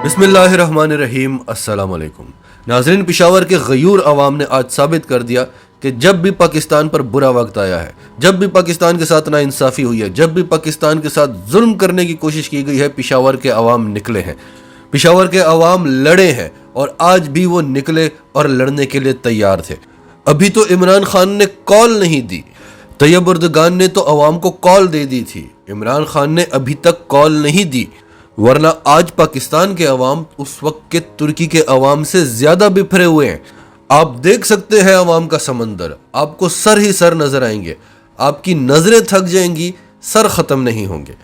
बिस्मिल्लाहिर्रहमानिर्रहीम। अस्सलाम वालेकुम नाज़रीन। पेशावर के गयूर अवाम ने आज साबित कर दिया कि जब भी पाकिस्तान पर बुरा वक्त आया है, जब भी पाकिस्तान के साथ नाइंसाफ़ी हुई है, जब भी पाकिस्तान के साथ जुल्म करने की कोशिश की गई है, पेशावर के अवाम निकले हैं, पेशावर के अवाम लड़े हैं और आज भी वो निकले और लड़ने के लिए तैयार थे। अभी तो इमरान खान ने कॉल नहीं दी, तैयब एर्दोगान ने तो अवाम को कॉल दे दी थी, इमरान खान ने अभी तक कॉल नहीं दी। वरना आज पाकिस्तान के अवाम उस वक्त के तुर्की के अवाम से ज्यादा बिखरे हुए हैं। आप देख सकते हैं अवाम का समंदर, आपको सर ही सर नजर आएंगे, आपकी नजरें थक जाएंगी, सर खत्म नहीं होंगे।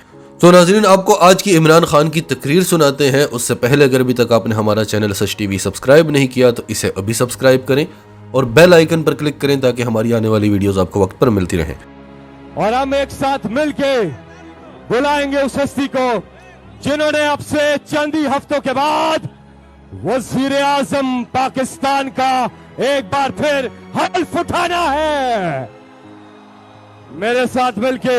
तो नाज़रीन, आपको आज की इमरान खान की तकरीर सुनाते हैं। उससे पहले अगर अभी तक आपने हमारा चैनल सच टीवी सब्सक्राइब नहीं किया तो इसे अभी सब्सक्राइब करें और बेल आइकन पर क्लिक करें ताकि हमारी आने वाली वीडियोस आपको वक्त पर मिलती रहें। और हम एक साथ मिलके बुलाएंगे उस हस्ती को जिन्होंने अब से चंद ही हफ्तों के बाद वजीर आजम पाकिस्तान का एक बार फिर हल्फ उठाना है। मेरे साथ मिलके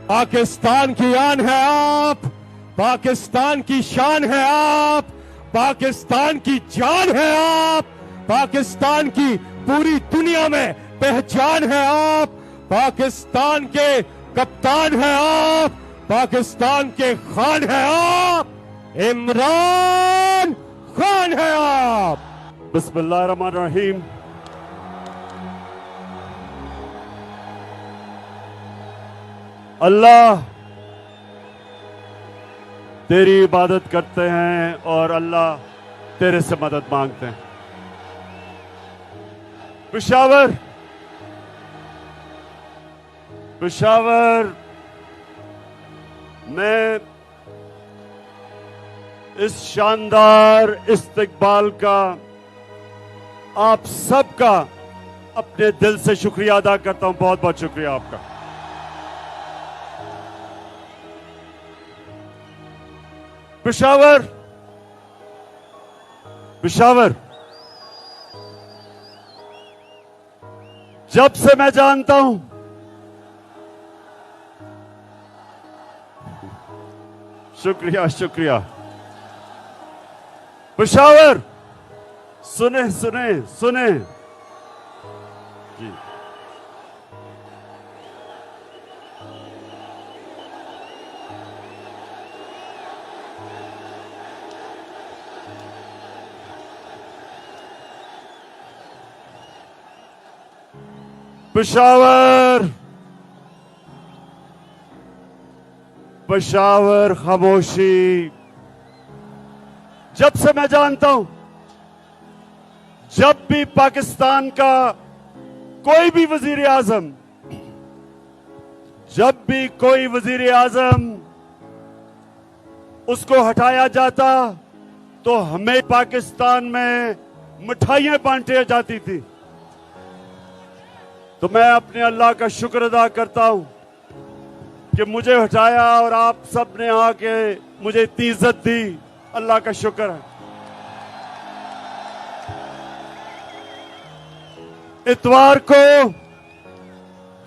पाकिस्तान की आन है आप, पाकिस्तान की शान है आप, पाकिस्तान की जान है आप, पाकिस्तान की पूरी दुनिया में पहचान है आप, पाकिस्तान के कप्तान है आप, पाकिस्तान के खान है आप, इमरान खान है आप। बिस्मिल्लाहिर्रहमानिर्रहीम। अल्लाह तेरी इबादत करते हैं और अल्लाह तेरे से मदद मांगते हैं। पेशावर में इस शानदार इस्तकबाल का आप सबका अपने दिल से शुक्रिया अदा करता हूं। बहुत बहुत शुक्रिया आपका। पेशावर जब से मैं जानता हूं, शुक्रिया। पेशावर सुने जी। पेशावर खामोशी। जब से मैं जानता हूं, जब भी पाकिस्तान का कोई भी वजीर आजम, जब भी कोई वजीर आजम उसको हटाया जाता तो हमें पाकिस्तान में मिठाइयां बांटी जाती थी। तो मैं अपने अल्लाह का शुक्र अदा करता हूं कि मुझे हटाया और आप सब ने आके मुझे इतनी इज्जत दी। अल्लाह का शुक्र है। इतवार को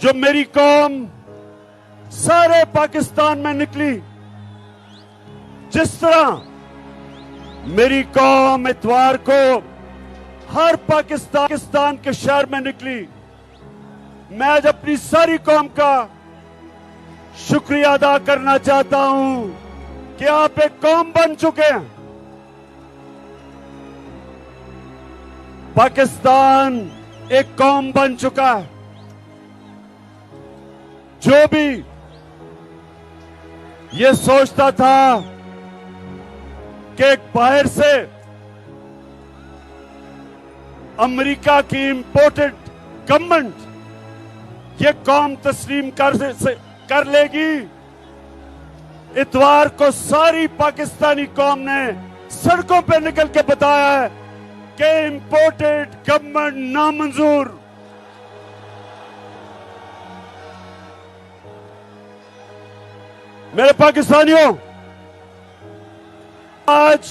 जो मेरी कौम सारे पाकिस्तान में निकली, जिस तरह मेरी कौम इतवार को हर पाकिस्तान के शहर में निकली, मैं आज अपनी सारी कौम का शुक्रिया अदा करना चाहता हूं कि आप एक कौम बन चुके हैं। पाकिस्तान एक कौम बन चुका है। जो भी ये सोचता था कि एक बाहर से अमेरिका की इंपोर्टेड गवर्नमेंट ये कौम तस्लीम कर लेगी, इतवार को सारी पाकिस्तानी कौम ने सड़कों पर निकल के बताया है कि इंपोर्टेड गवर्नमेंट नामंजूर। मेरे पाकिस्तानियों, आज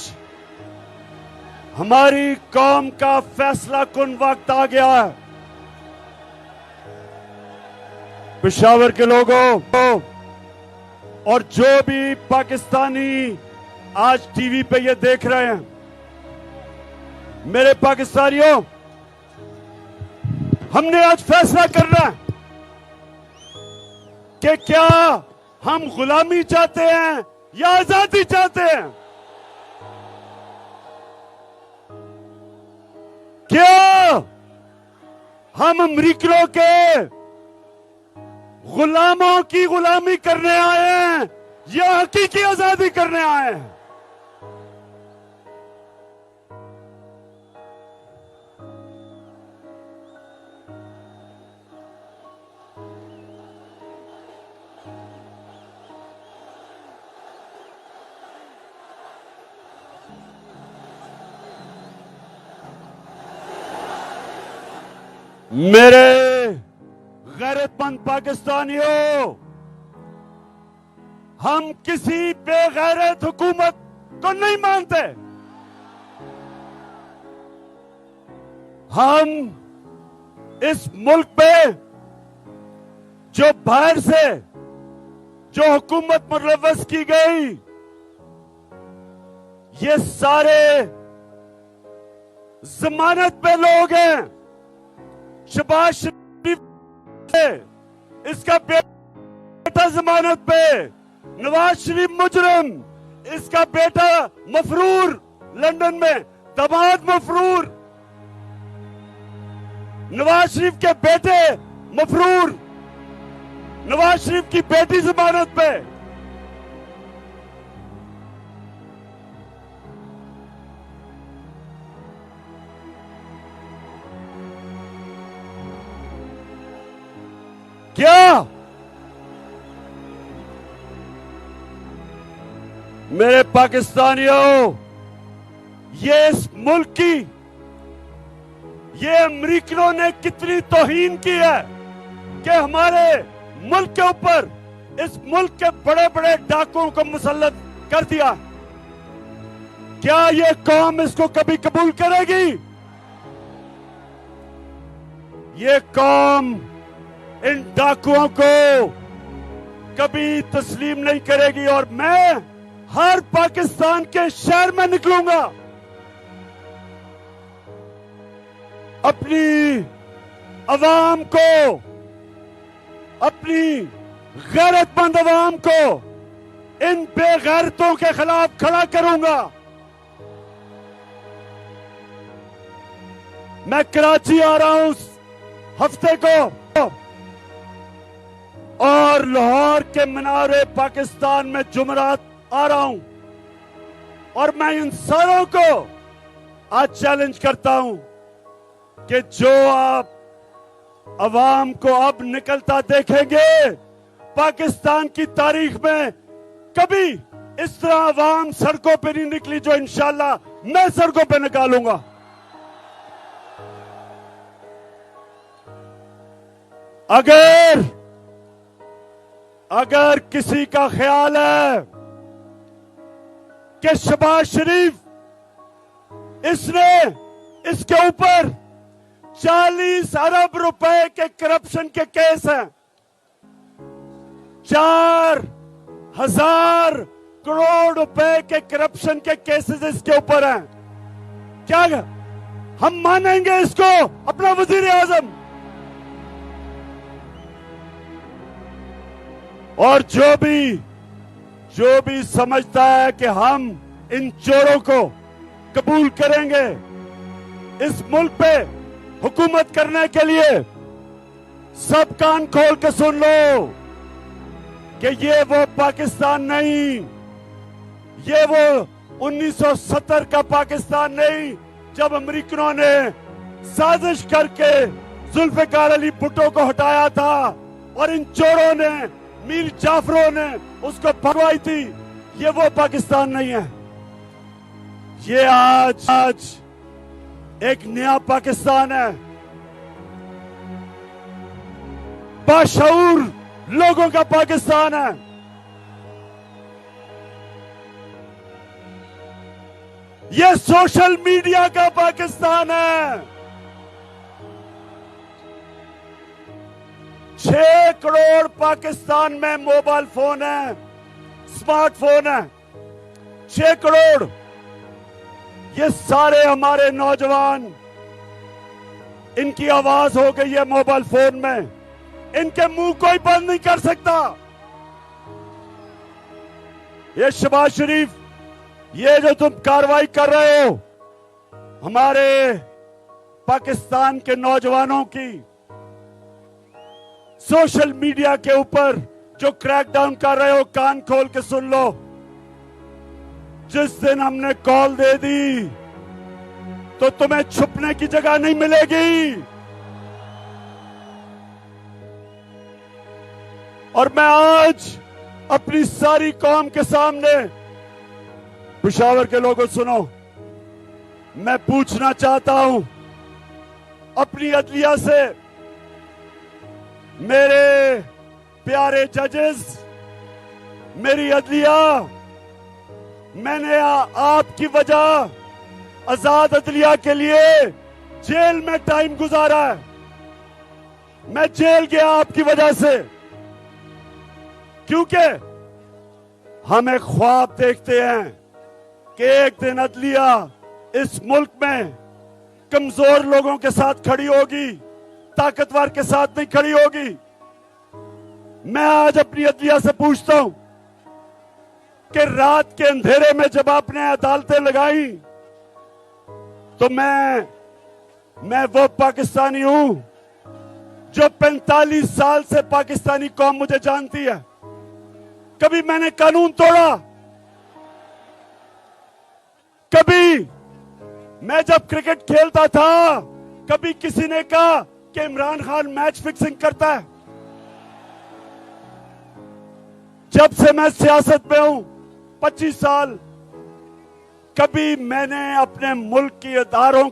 हमारी कौम का फैसला कुन वक्त आ गया है। पेशावर के लोगों اور جو بھی پاکستانی آج ٹی وی پہ یہ دیکھ رہے ہیں، میرے پاکستانیوں، ہم نے آج فیصلہ کرنا ہے کہ کیا ہم غلامی چاہتے ہیں یا آزادی چاہتے ہیں؟ کیا ہم امریکنوں کے غلاموں کی غلامی کرنے آئے ہیں یا حقیقی آزادی کرنے آئے ہیں؟ میرے غیرت مند پاکستانیوں، ہم کسی بے غیرت حکومت کو نہیں مانتے. ہم اس ملک پہ جو باہر سے جو حکومت ملوث کی گئی، یہ سارے ضمانت پہ لوگ ہیں. شہباز شریف اس کا بیٹا ضمانت پہ، نواز شریف مجرم، اس کا بیٹا مفرور لندن میں، داماد مفرور، نواز شریف کے بیٹے مفرور، نواز شریف کی بیٹی ضمانت پہ. کیا میرے پاکستانیوں، یہ اس ملک کی، یہ امریکنوں نے کتنی توہین کی ہے کہ ہمارے ملک کے اوپر اس ملک کے بڑے بڑے ڈاکوؤں کو مسلط کر دیا. کیا یہ قوم اس کو کبھی قبول کرے گی؟ یہ قوم ان ڈاکوؤں کو کبھی تسلیم نہیں کرے گی. اور میں ہر پاکستان کے شہر میں نکلوں گا، اپنی عوام کو، اپنی غیرت مند عوام کو ان بے غیرتوں کے خلاف کھڑا کروں گا. میں کراچی آ رہا ہوں اس ہفتے کو، اور لاہور کے مینار پاکستان میں جمعرات آ رہا ہوں، اور میں ان ساروں کو آج چیلنج کرتا ہوں کہ جو آپ عوام کو اب نکلتا دیکھیں گے، پاکستان کی تاریخ میں کبھی اس طرح عوام سڑکوں پہ نہیں نکلی جو انشاءاللہ میں سڑکوں پہ نکالوں گا. اگر کسی کا خیال ہے کہ شہباز شریف اس کے اوپر 40 ارب روپے کے کرپشن کے کیس ہیں، 4,000 کروڑ روپے کے کرپشن کے کیسز اس کے اوپر ہیں، کیا ہم مانیں گے اس کو اپنا وزیر اعظم؟ اور جو بھی سمجھتا ہے کہ ہم ان چوروں کو قبول کریں گے اس ملک پہ حکومت کرنے کے لیے، سب کان کھول کے سن لو کہ یہ وہ پاکستان نہیں، یہ وہ 1970 کا پاکستان نہیں جب امریکنوں نے سازش کر کے ذوالفقار علی بھٹو کو ہٹایا تھا اور ان چوروں نے، میر جعفروں نے اس کو بھگوائی تھی. یہ وہ پاکستان نہیں ہے. یہ آج ایک نیا پاکستان ہے، باشعور لوگوں کا پاکستان ہے. یہ سوشل میڈیا کا پاکستان ہے. 6 کروڑ پاکستان میں موبائل فون ہیں، स्मार्ट फोन है, 6 करोड़, ये सारे हमारे नौजवान, इनकी आवाज हो गई है मोबाइल फोन में, इनके मुंह कोई बंद नहीं कर सकता। ये शहबाज शरीफ, ये जो तुम कार्रवाई कर रहे हो हमारे पाकिस्तान के नौजवानों की, सोशल मीडिया के ऊपर जो क्रैकडाउन कर रहे हो, कान खोल के सुन लो। जिस दिन हमने कॉल दे दी तो तुम्हें छुपने की जगह नहीं मिलेगी। और मैं आज अपनी सारी कौम के सामने, पेशावर के लोगों सुनो, मैं पूछना चाहता हूं अपनी अदलिया से, मेरे प्यारे जजेस, मेरी अदलिया, मैंने आपकी वजह आजाद अदलिया के लिए जेल में टाइम गुजारा है। मैं जेल गया आपकी वजह से, क्योंकि हम एक ख्वाब देखते हैं कि एक दिन अदलिया इस मुल्क में कमजोर लोगों के साथ खड़ी होगी, ताकतवर के साथ नहीं खड़ी होगी। मैं आज अपनी अदलिया से पूछता हूं कि रात के अंधेरे में जब आपने अदालतें लगाई तो मैं वो पाकिस्तानी हूं जो 45 साल से पाकिस्तानी कौम मुझे जानती है। कभी मैंने कानून तोड़ा? कभी मैं जब क्रिकेट खेलता था कभी किसी ने कहा कि इमरान खान मैच फिक्सिंग करता है? जब से मैं सियासत में हूं 25 साल, कभी मैंने अपने मुल्क की इदारों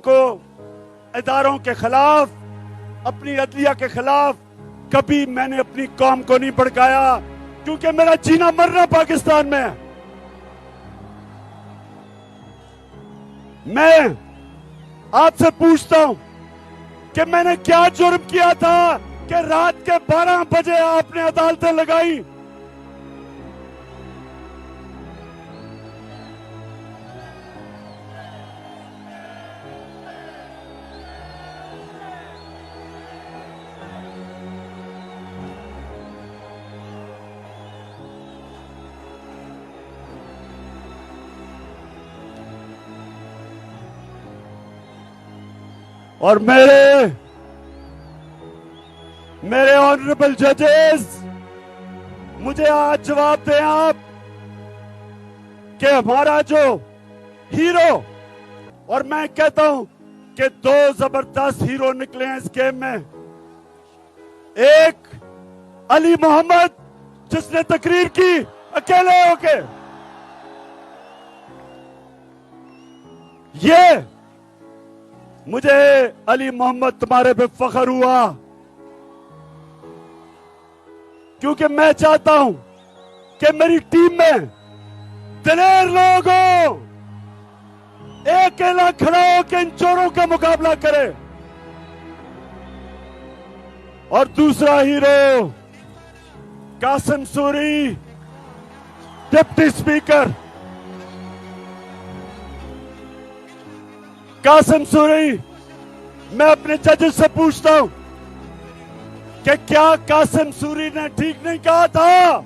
के खिलाफ, अपनी अदलिया के खिलाफ कभी मैंने अपनी कौम को नहीं भड़काया, क्योंकि मेरा जीना मरना पाकिस्तान में है। मैं आपसे पूछता हूं कि मैंने क्या जुर्म किया था कि रात के 12 बजे आपने अदालतें लगाई? और मेरे ऑनरेबल जजेस, मुझे आज जवाब दें आप कि हमारा जो हीरो, और मैं कहता हूं कि 2 जबरदस्त हीरो निकले हैं इस गेम में। एक अली मोहम्मद, जिसने तकरीर की अकेले होके, ये मुझे अली मोहम्मद तुम्हारे पे फख्र हुआ, क्योंकि मैं चाहता हूं कि मेरी टीम में दिलेर लोग हो, एक अकेला खड़ा होकर इन चोरों का मुकाबला करे। और दूसरा hero Qasim Suri, deputy speaker Qasim Suri. मैं अपने जजेस से पूछता हूं कि क्या कासिम सूरी ने ठीक नहीं कहा था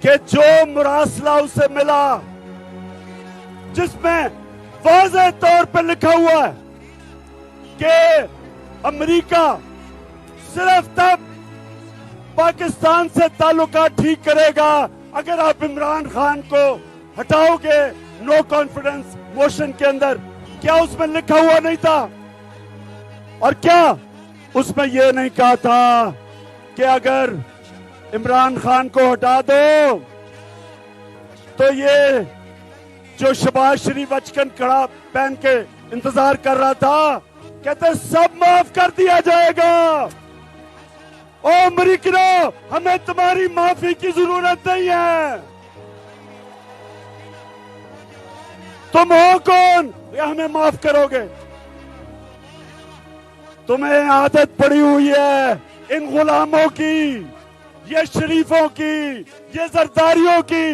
कि जो मुरासला उसे मिला, जिसमें वाज़ेह तौर पर लिखा हुआ है कि अमेरिका सिर्फ तब पाकिस्तान से ताल्लुकात ठीक करेगा अगर आप इमरान खान को हटाओगे नो कॉन्फिडेंस मोशन के अंदर? क्या उसमें लिखा हुआ नहीं था? और क्या उसमें यह नहीं कहा था कि अगर इमरान खान को हटा दो तो ये जो शहबाज शरीफ अचकन कड़ा पहन के इंतजार कर रहा था, कहते सब माफ कर दिया जाएगा। ओ अमेरिकनों, हमें तुम्हारी माफी की जरूरत नहीं है। तुम हो कौन या हमें माफ करोगे? तुम्हें आदत पड़ी हुई है इन गुलामों की ये शरीफों की, ये जरदारियों की।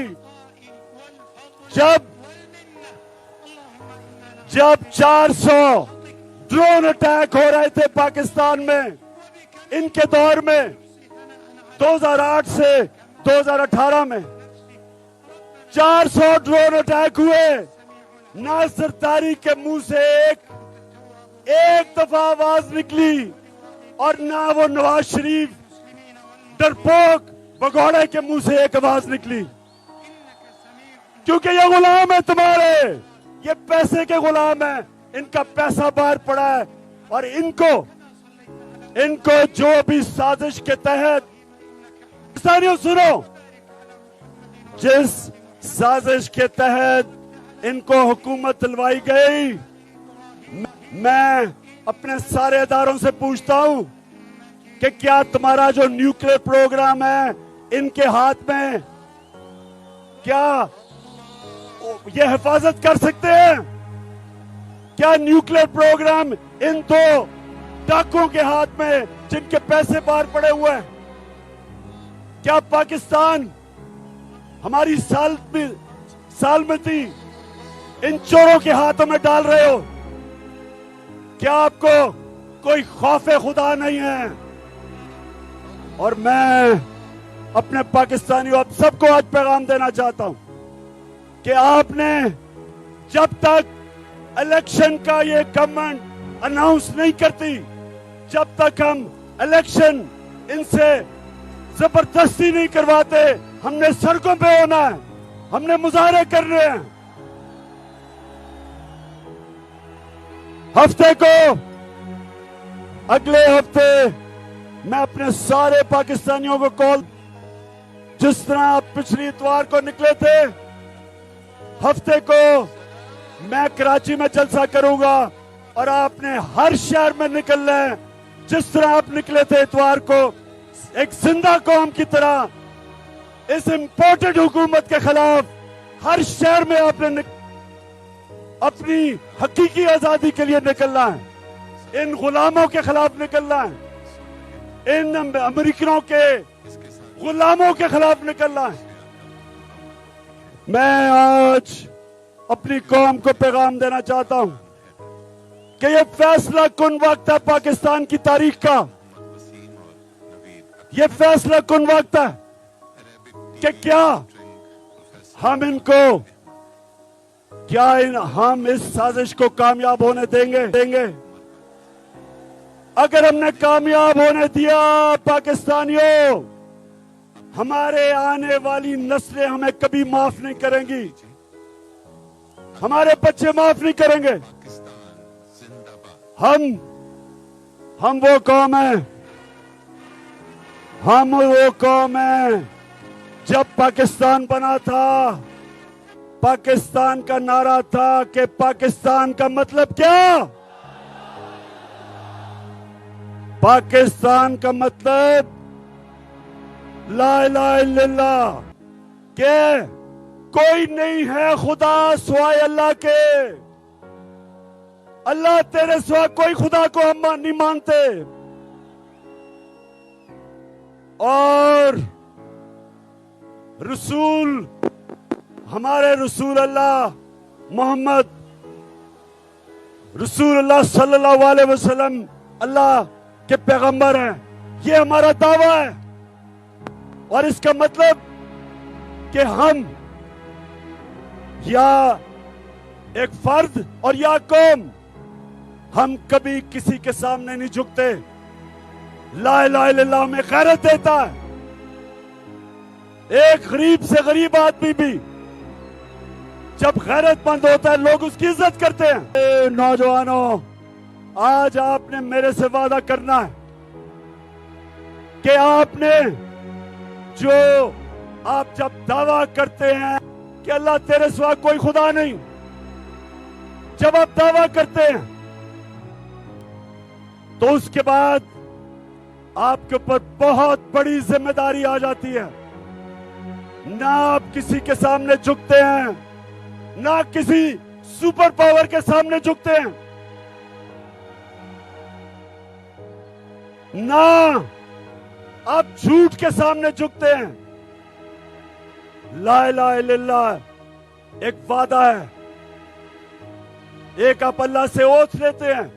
जब 400 ड्रोन अटैक हो रहे थे पाकिस्तान में, इनके दौर में 2008 से 2018 में 400 ड्रोन अटैक हुए, ना सरदारी के मुंह से एक दफा आवाज निकली, और ना वो नवाज शरीफ डरपोक भगोड़े के मुंह से एक आवाज निकली। क्योंकि ये गुलाम है तुम्हारे, ये पैसे के गुलाम है, इनका पैसा बाहर पड़ा है। और इनको जो भी साजिश के तहत, साथियों सुनो, जिस साजिश के तहत इनको हुकूमत दिलवाई गई, मैं अपने सारे इदारों से पूछता हूं कि क्या तुम्हारा जो न्यूक्लियर प्रोग्राम है इनके हाथ में, क्या ये हिफाजत कर सकते हैं? क्या न्यूक्लियर प्रोग्राम इन दो डाकुओं के हाथ में जिनके पैसे बाहर पड़े हुए हैं? क्या पाकिस्तान हमारी सालमती इन चोरों के हाथों में डाल रहे हो? क्या आपको कोई खौफे खुदा नहीं है? और मैं अपने पाकिस्तानियों आप सबको आज पैगाम देना चाहता हूं कि आपने जब तक इलेक्शन का ये गवर्नमेंट अनाउंस नहीं करती, जब तक हम इलेक्शन इनसे जबरदस्ती नहीं करवाते, हमने सड़कों पे होना है, हमने मुजाहरे करने हैं। हफ्ते को, अगले हफ्ते मैं अपने सारे पाकिस्तानियों को कॉल, जिस तरह आप पिछली इतवार को निकले थे, हफ्ते को मैं कराची में जलसा करूंगा और आपने हर शहर में निकलना है, जिस तरह आप निकले थे इतवार को, एक जिंदा कौम की तरह इस इंपोर्टेड हुकूमत के खिलाफ हर शहर में आपने अपनी हकीकी आजादी के लिए निकलना है, इन गुलामों के खिलाफ निकलना है, इन अमेरिकनों के गुलामों के खिलाफ निकलना है। मैं आज अपनी कौम को पैगाम देना चाहता हूं कि ये फैसला कुन वक्त है पाकिस्तान की तारीख का, ये फैसला कुन वक्त है कि क्या हम हम इस साजिश को कामयाब होने देंगे। अगर हमने कामयाब होने दिया पाकिस्तानियों, हमारे आने वाली नस्लें हमें कभी माफ नहीं करेंगी, हमारे बच्चे माफ नहीं करेंगे। हम वो कौम है, जब पाकिस्तान बना था, पाकिस्तान का नारा था कि पाकिस्तान का मतलब क्या? पाकिस्तान का मतलब ला इलाहा इल्लल्लाह, के कोई नहीं है खुदा सिवाय अल्लाह के, अल्लाह तेरे सिवा कोई खुदा को हम नहीं मानते। और रसूल, हमारे रसूल अल्लाह मोहम्मद रसूल अल्लाह सल्लल्लाहु अलैहि वसल्लम अल्लाह के पैगंबर हैं, ये हमारा दावा है। और इसका मतलब कि हम या एक फर्द और या कौम, हम कभी किसी के सामने नहीं झुकते। ला इलाहा इल्लल्लाह में गैरत देता है। एक गरीब से गरीब आदमी भी जब गैरतमंद होता है, लोग उसकी इज्जत करते हैं। नौजवानों, आज आपने मेरे से वादा करना है कि आपने जो आप जब दावा करते हैं कि अल्लाह तेरे सिवा कोई खुदा नहीं, जब आप दावा करते हैं तो उसके बाद आपके ऊपर बहुत बड़ी जिम्मेदारी आ जाती है। ना आप किसी के सामने झुकते हैं, ना किसी सुपर पावर के सामने झुकते हैं, ना آپ جھوٹ کے سامنے جھکتے ہیں. لا الہ الا اللہ ایک وعدہ ہے, ایک آپ اللہ سے اوتھ لیتے ہیں.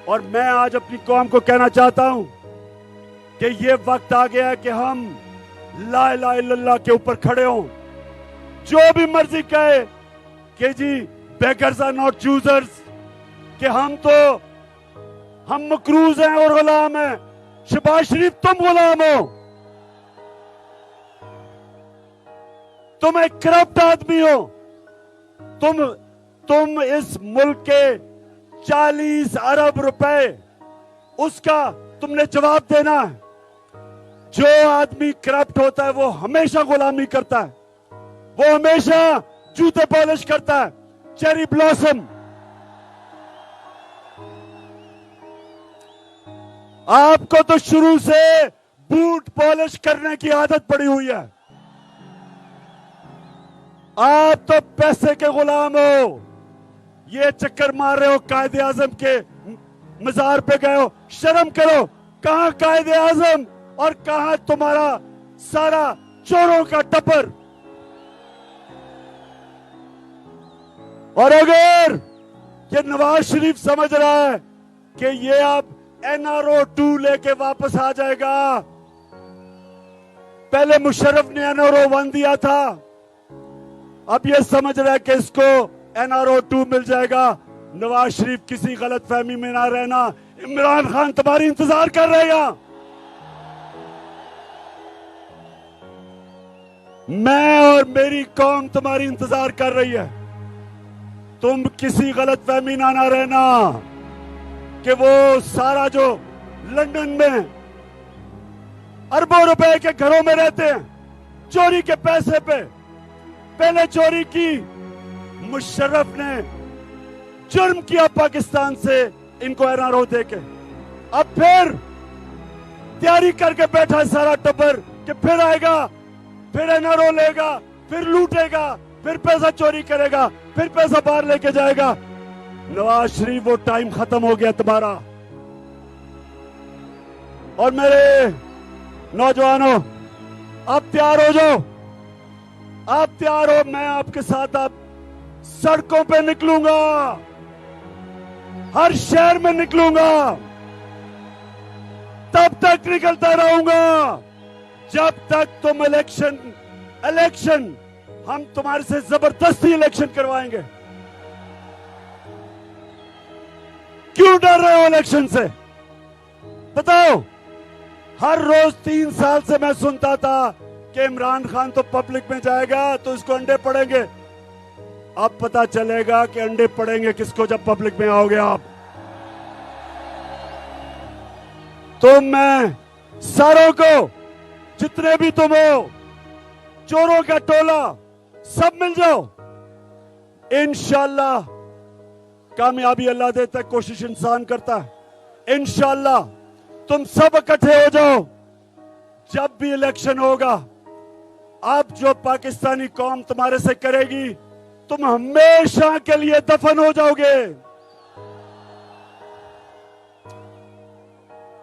اور میں آج اپنی قوم کو کہنا چاہتا ہوں کہ یہ وقت آ گیا ہے کہ ہم لا الہ الا اللہ کے اوپر کھڑے ہوں. جو بھی مرضی کہے کہ جی بیگرز آر ناٹ چوزرز, کہ ہم مکروز ہیں اور غلام ہیں. شہباز شریف تم غلام ہو, تم ایک کرپٹ آدمی ہو. تم اس ملک کے 40 ارب روپے اس کا تم نے جواب دینا ہے. جو آدمی کرپٹ ہوتا ہے وہ ہمیشہ غلامی کرتا ہے, وہ ہمیشہ جوتے پالش کرتا ہے. چیری بلاسم, آپ کو تو شروع سے بوٹ پالش کرنے کی عادت پڑی ہوئی ہے. آپ تو پیسے کے غلام ہو. یہ چکر مار رہے ہو قائد اعظم کے مزار پہ گئے ہو. شرم کرو. کہاں قائد اعظم اور کہاں تمہارا سارا چوروں کا ٹپر. اور اگر یہ نواز شریف سمجھ رہا ہے کہ یہ اب NRO 2 لے کے واپس آ جائے گا, پہلے مشرف نے NRO 1 دیا تھا, اب یہ سمجھ رہا ہے کہ اس کو NRO 2 مل جائے گا. نواز شریف کسی غلط فہمی میں نہ رہنا, عمران خان تمہاری انتظار کر رہے گا. میں اور میری قوم تمہاری انتظار کر رہی ہے. تم کسی غلط فہمی نہ رہنا کہ وہ سارا جو لندن میں اربوں روپے کے گھروں میں رہتے ہیں چوری کے پیسے پہ, پہلے چوری کی, مشرف نے جرم کیا پاکستان سے ان کو NRO دے کے, اب پھر تیاری کر کے بیٹھا ہے سارا ٹبر کہ پھر آئے گا, پھر NRO لے گا, پھر لوٹے گا, پھر پیسہ چوری کرے گا, پھر پیسہ باہر لے کے جائے گا. نواز شریف وہ ٹائم ختم ہو گیا تمہارا. اور میرے نوجوانوں, آپ تیار ہو جاؤ, آپ تیار ہو. میں آپ کے ساتھ اب سڑکوں پہ نکلوں گا, ہر شہر میں نکلوں گا, تب تک نکلتا رہوں گا جب تک تم الیکشن ہم تمہارے سے زبردستی الیکشن کروائیں گے. کیوں ڈر رہے ہو الیکشن سے؟ بتاؤ. ہر روز 3 سال سے میں سنتا تھا کہ عمران خان تو پبلک میں جائے گا تو اس کو انڈے پڑیں گے. اب پتا چلے گا کہ انڈے پڑیں گے کس کو جب پبلک میں آؤ گے آپ. تم میں ساروں کو, جتنے بھی تم ہو, چوروں کا ٹولہ, سب مل جاؤ. انشاءاللہ کامیابی اللہ دیتا ہے, کوشش انسان کرتا ہے. انشاءاللہ تم سب اکٹھے ہو جاؤ. جب بھی الیکشن ہوگا, اب جو پاکستانی قوم تمہارے سے کرے گی, تم ہمیشہ کے لیے دفن ہو جاؤ گے.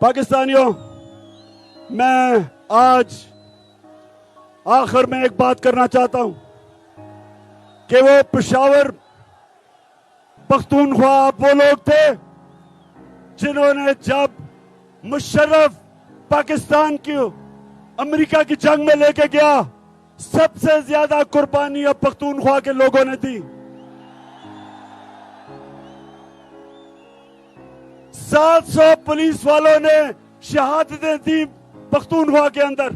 پاکستانیوں, میں آج آخر میں ایک بات کرنا چاہتا ہوں کہ وہ پشاور پختونخوا وہ لوگ تھے جنہوں نے جب مشرف پاکستان کی امریکہ کی جنگ میں لے کے گیا, سب سے زیادہ قربانی اب پختونخوا کے لوگوں نے دی. 700 پولیس والوں نے شہادتیں دی پختونخوا کے اندر.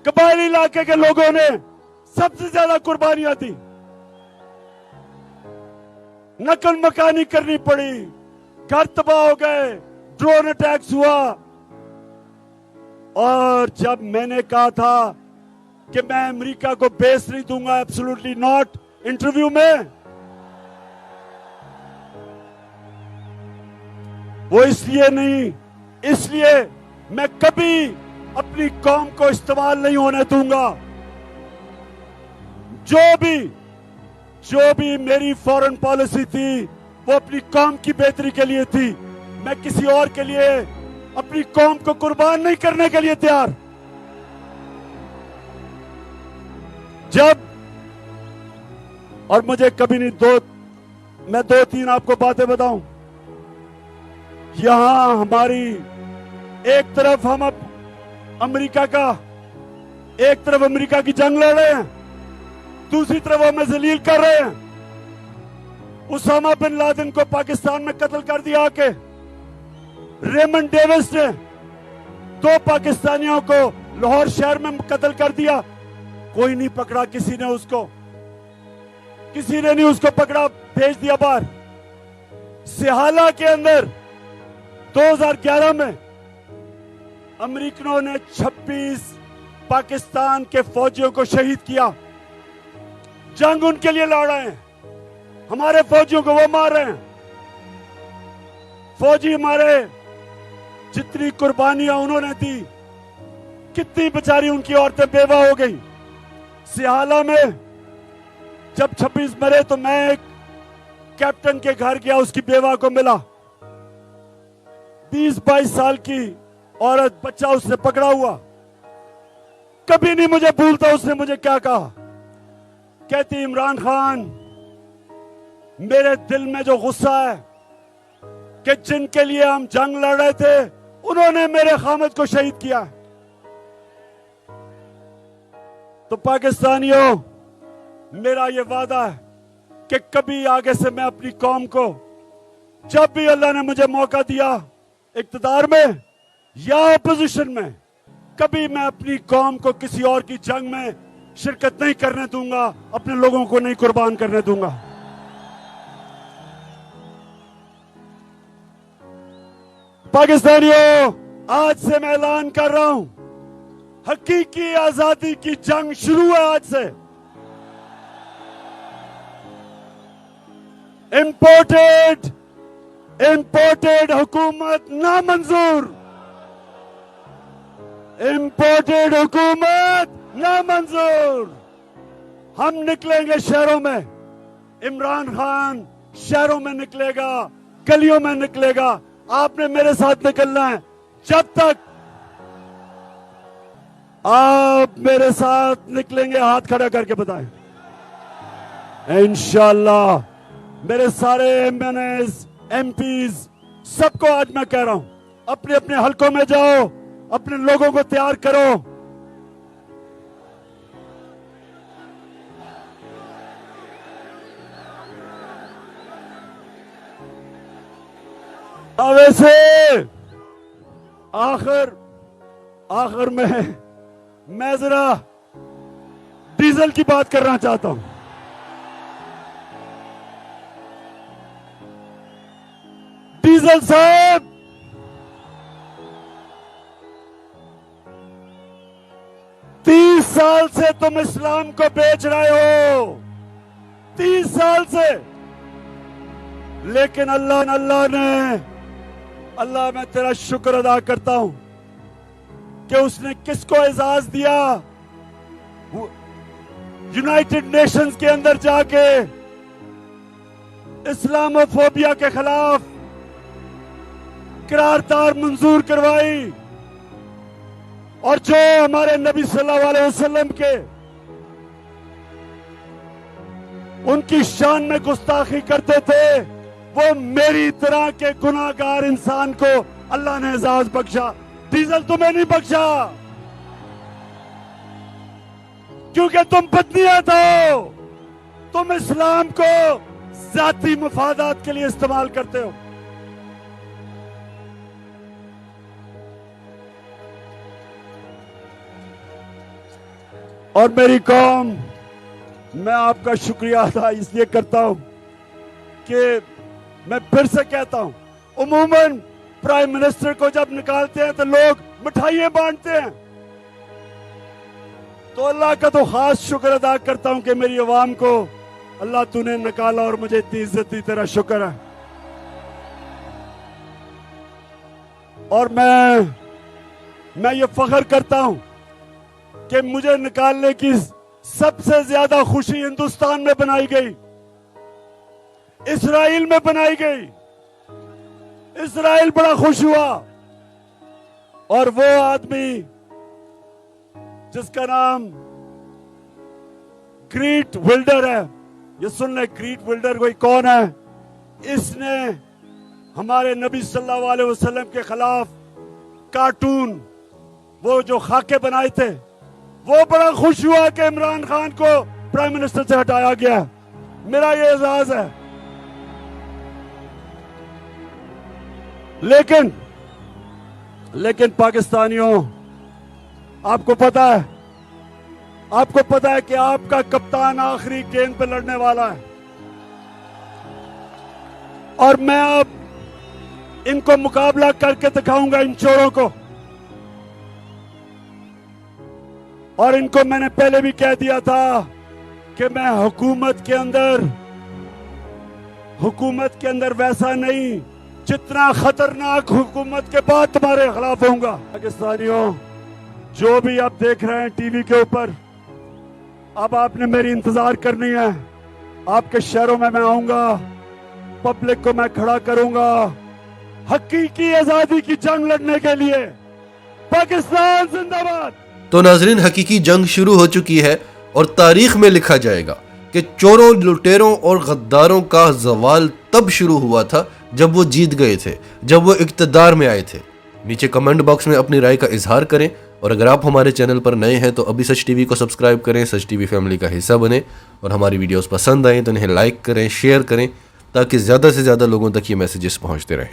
قبائلی علاقے کے لوگوں نے سب سے زیادہ قربانیاں دی. نقل مکانی کرنی پڑی, گھر تباہ ہو گئے, ڈرون اٹیکس ہوا. اور جب میں نے کہا تھا کہ میں امریکہ کو بیس نہیں دوں گا, ایبسولوٹلی ناٹ, انٹرویو میں, وہ اس لیے نہیں, اس لیے میں کبھی اپنی قوم کو استعمال نہیں ہونے دوں گا. جو بھی میری فورن پالیسی تھی وہ اپنی قوم کی بہتری کے لیے تھی. میں کسی اور کے لیے اپنی قوم کو قربان نہیں کرنے کے لیے تیار. جب اور مجھے کبھی نہیں میں دو تین آپ کو باتیں بتاؤں. یہاں ہماری ایک طرف ہم اب ایک طرف امریکہ کی جنگ لڑ رہے ہیں, دوسری طرف ہمیں ذلیل کر رہے ہیں. اسامہ بن لادن کو پاکستان میں قتل کر دیا کہ ریمنڈ ڈیوس نے 2 پاکستانیوں کو لاہور شہر میں قتل کر دیا. کوئی نہیں پکڑا, کسی نے نہیں اس کو پکڑا, بھیج دیا باہر. سہالہ کے اندر 2011 میں امریکنوں نے 26 پاکستان کے فوجیوں کو شہید کیا. جنگ ان کے لیے لڑ رہے ہیں, ہمارے فوجیوں کو وہ مار رہے ہیں. فوجی ہمارے جتنی قربانیاں انہوں نے دی, کتنی بیچاری ان کی عورتیں بیوہ ہو گئی. سہالہ میں جب 26 مرے تو میں ایک کیپٹن کے گھر گیا, اس کی بیوہ کو ملا. 20-22 سال کی عورت, بچہ اس نے پکڑا ہوا. کبھی نہیں مجھے بھولتا اس نے مجھے کیا کہا. کہتی عمران خان, میرے دل میں جو غصہ ہے کہ جن کے لیے ہم جنگ لڑ رہے تھے انہوں نے میرے خامد کو شہید کیا. تو پاکستانیوں, میرا یہ وعدہ ہے کہ کبھی آگے سے میں اپنی قوم کو, جب بھی اللہ نے مجھے موقع دیا اقتدار میں یا اپوزیشن میں, کبھی میں اپنی قوم کو کسی اور کی جنگ میں شرکت نہیں کرنے دوں گا, اپنے لوگوں کو نہیں قربان کرنے دوں گا. پاکستانیوں, آج سے میں اعلان کر رہا ہوں, حقیقی آزادی کی جنگ شروع ہے آج سے. امپورٹڈ حکومت نامنظور, امپورٹڈ حکومت نامنظور. ہم نکلیں گے شہروں میں, عمران خان شہروں میں نکلے گا, گلیوں میں نکلے گا. آپ نے میرے ساتھ نکلنا ہے. جب تک آپ میرے ساتھ نکلیں گے, ہاتھ کھڑا کر کے بتائیں. انشاءاللہ میرے سارے M N As, M Ps, سب کو آج میں کہہ رہا ہوں, اپنے اپنے حلقوں میں جاؤ, اپنے لوگوں کو تیار کرو. ویسے آخر میں ذرا ڈیزل کی بات کرنا چاہتا ہوں. ڈیزل صاحب, تیس سال سے تم اسلام کو بیچ رہے ہو, 30 سال سے. لیکن اللہ میں تیرا شکر ادا کرتا ہوں کہ اس نے کس کو اعزاز دیا, یونائٹڈ نیشنز کے اندر جا کے اسلاموفوبیا کے خلاف قرارداد منظور کروائی. اور جو ہمارے نبی صلی اللہ علیہ وسلم کے ان کی شان میں گستاخی کرتے تھے, وہ میری طرح کے گناہگار انسان کو اللہ نے اعزاز بخشا. ڈیزل تمہیں نہیں بخشا, کیونکہ تم بدنیت ہو. تم اسلام کو ذاتی مفادات کے لیے استعمال کرتے ہو. اور میری قوم, میں آپ کا شکریہ ادا اس لیے کرتا ہوں کہ میں پھر سے کہتا ہوں, عموماً پرائم منسٹر کو جب نکالتے ہیں تو لوگ مٹھائیاں بانٹتے ہیں. تو اللہ کا تو خاص شکر ادا کرتا ہوں کہ میری عوام کو اللہ تو نے نکالا اور مجھے اتنی عزت دی. تیرا شکر ہے. اور میں یہ فخر کرتا ہوں کہ مجھے نکالنے کی سب سے زیادہ خوشی ہندوستان میں بنائی گئی, اسرائیل میں بنائی گئی. اسرائیل بڑا خوش ہوا, और वो आदमी जिसका नाम ग्रीट विल्डर है, ये सुन ले, ग्रीट विल्डर कोई कौन है? इसने हमारे नबी सल्लल्लाहु अलैहि वसल्लम के खिलाफ कार्टून, वो जो खाके बनाए थे, वो बड़ा खुश हुआ कि इमरान खान को प्राइम मिनिस्टर से हटाया गया। मेरा ये एजाज है। लेकिन पाकिस्तानियों, आपको पता है कि आपका कप्तान आखिरी गेंद पे लड़ने वाला है, और मैं अब इनको मुकाबला करके दिखाऊंगा, इन चोरों को। और इनको मैंने पहले भी कह दिया था कि मैं हुकूमत के अंदर वैसा नहीं, जितना खतरनाक हुकूमत के बाद तुम्हारे खिलाफ होऊंगा। पाकिस्तानियों, जो भी आप देख रहे हैं टीवी के ऊपर, अब आपने मेरी इंतजार करनी है। आपके शहरों में मैं आऊंगा, पब्लिक को मैं खड़ा करूंगा हकीकी आजादी की जंग लड़ने के लिए। पाकिस्तान जिंदाबाद। तो नाजरीन, हकीकी जंग शुरू हो चुकी है और तारीख में लिखा जाएगा कि चोरों, लुटेरों और गद्दारों का जवाल तब शुरू हुआ था जब वो जीत गए थे, जब वो इक्तदार में आए थे। नीचे कमेंट बॉक्स में अपनी राय का इजहार करें, और अगर आप हमारे चैनल पर नए हैं तो अभी सच टीवी को सब्सक्राइब करें, सच टीवी फैमिली का हिस्सा बने, और हमारी वीडियोस पसंद आए तो इन्हें लाइक करें, शेयर करें, ताकि ज़्यादा से ज़्यादा लोगों तक ये मैसेजेस पहुँचते रहें।